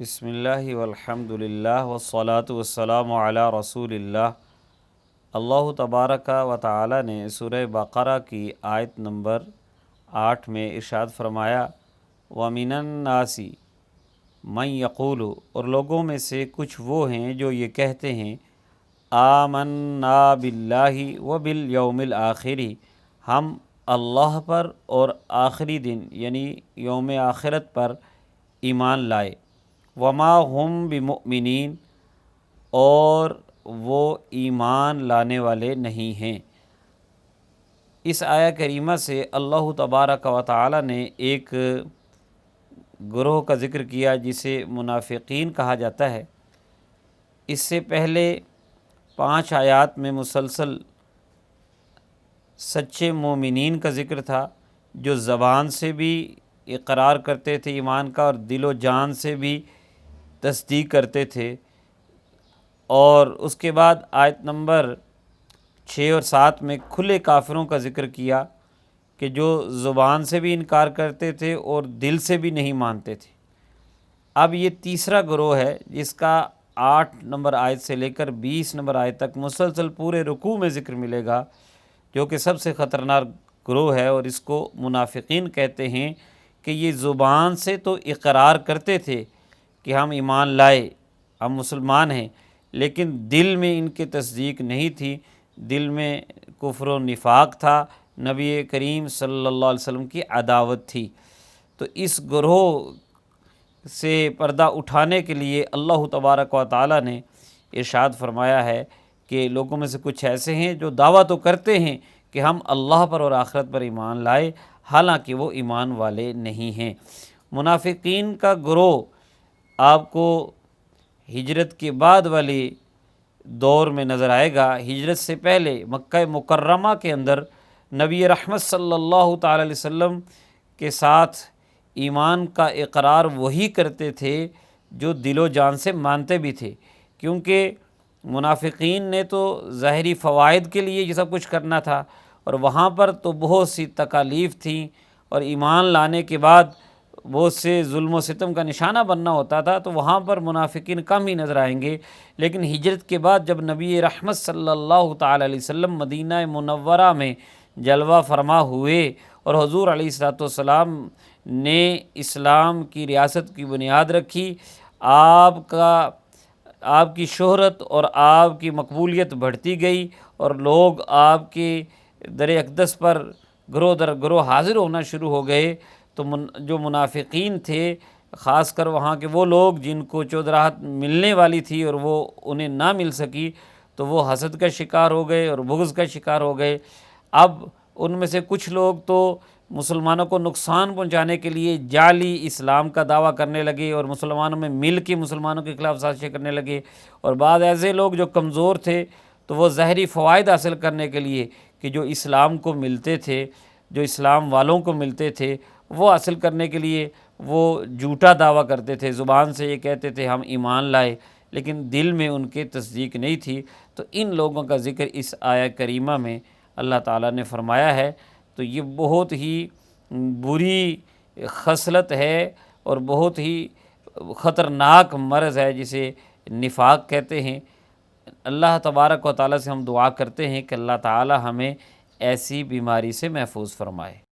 بسم اللہ والحمد للہ والصلاة والسلام علی رسول اللہ۔ اللہ تبارک و تعالی نے سورہ بقرہ کی آیت نمبر 8 میں ارشاد فرمایا وَمِنَ النَّاسِ مَن یقول، اور لوگوں میں سے کچھ وہ ہیں جو یہ کہتے ہیں آمنا باللہ وبالیوم الآخر، ہم اللہ پر اور آخری دن یعنی یوم آخرت پر ایمان لائے، وما ہم بمؤمنین، اور وہ ایمان لانے والے نہیں ہیں۔ اس آیہ کریمہ سے اللہ تبارک و تعالی نے ایک گروہ کا ذکر کیا جسے منافقین کہا جاتا ہے۔ اس سے پہلے 5 آیات میں مسلسل سچے مومنین کا ذکر تھا، جو زبان سے بھی اقرار کرتے تھے ایمان کا اور دل و جان سے بھی تصدیق کرتے تھے، اور اس کے بعد آیت نمبر 6 اور 7 میں کھلے کافروں کا ذکر کیا کہ جو زبان سے بھی انکار کرتے تھے اور دل سے بھی نہیں مانتے تھے۔ اب یہ تیسرا گروہ ہے جس کا 8 نمبر آیت سے لے کر 20 نمبر آیت تک مسلسل پورے رکوع میں ذکر ملے گا، جو کہ سب سے خطرناک گروہ ہے، اور اس کو منافقین کہتے ہیں کہ یہ زبان سے تو اقرار کرتے تھے کہ ہم ایمان لائے، ہم مسلمان ہیں، لیکن دل میں ان کی تصدیق نہیں تھی، دل میں کفر و نفاق تھا، نبی کریم صلی اللہ علیہ وسلم کی عداوت تھی۔ تو اس گروہ سے پردہ اٹھانے کے لیے اللہ تبارک و تعالی نے ارشاد فرمایا ہے کہ لوگوں میں سے کچھ ایسے ہیں جو دعویٰ تو کرتے ہیں کہ ہم اللہ پر اور آخرت پر ایمان لائے، حالانکہ وہ ایمان والے نہیں ہیں۔ منافقین کا گروہ آپ کو ہجرت کے بعد والے دور میں نظر آئے گا۔ ہجرت سے پہلے مکہ مکرمہ کے اندر نبی رحمت صلی اللہ تعالی علیہ وسلم کے ساتھ ایمان کا اقرار وہی کرتے تھے جو دل و جان سے مانتے بھی تھے، کیونکہ منافقین نے تو ظاہری فوائد کے لیے یہ سب کچھ کرنا تھا، اور وہاں پر تو بہت سی تکالیف تھیں، اور ایمان لانے کے بعد بہت سے ظلم و ستم کا نشانہ بننا ہوتا تھا، تو وہاں پر منافقین کم ہی نظر آئیں گے۔ لیکن ہجرت کے بعد جب نبی رحمت صلی اللہ تعالی علیہ وسلم مدینہ منورہ میں جلوہ فرما ہوئے اور حضور علیہ الصلوۃ والسلام نے اسلام کی ریاست کی بنیاد رکھی، آپ کی شہرت اور آپ کی مقبولیت بڑھتی گئی، اور لوگ آپ کے در اقدس پر گروہ در گروہ حاضر ہونا شروع ہو گئے، تو جو منافقین تھے، خاص کر وہاں کے وہ لوگ جن کو چودراہت ملنے والی تھی اور وہ انہیں نہ مل سکی، تو وہ حسد کا شکار ہو گئے اور بغض کا شکار ہو گئے۔ اب ان میں سے کچھ لوگ تو مسلمانوں کو نقصان پہنچانے کے لیے جعلی اسلام کا دعویٰ کرنے لگے اور مسلمانوں میں مل کے مسلمانوں کے خلاف سازشیں کرنے لگے، اور بعض ایسے لوگ جو کمزور تھے تو وہ ظاہری فوائد حاصل کرنے کے لیے کہ جو اسلام کو ملتے تھے، جو اسلام والوں کو ملتے تھے، وہ حاصل کرنے کے لیے وہ جھوٹا دعویٰ کرتے تھے، زبان سے یہ کہتے تھے ہم ایمان لائے، لیکن دل میں ان کے تصدیق نہیں تھی۔ تو ان لوگوں کا ذکر اس آیہ کریمہ میں اللہ تعالیٰ نے فرمایا ہے۔ تو یہ بہت ہی بری خصلت ہے اور بہت ہی خطرناک مرض ہے جسے نفاق کہتے ہیں۔ اللہ تبارک و تعالیٰ سے ہم دعا کرتے ہیں کہ اللہ تعالیٰ ہمیں ایسی بیماری سے محفوظ فرمائے۔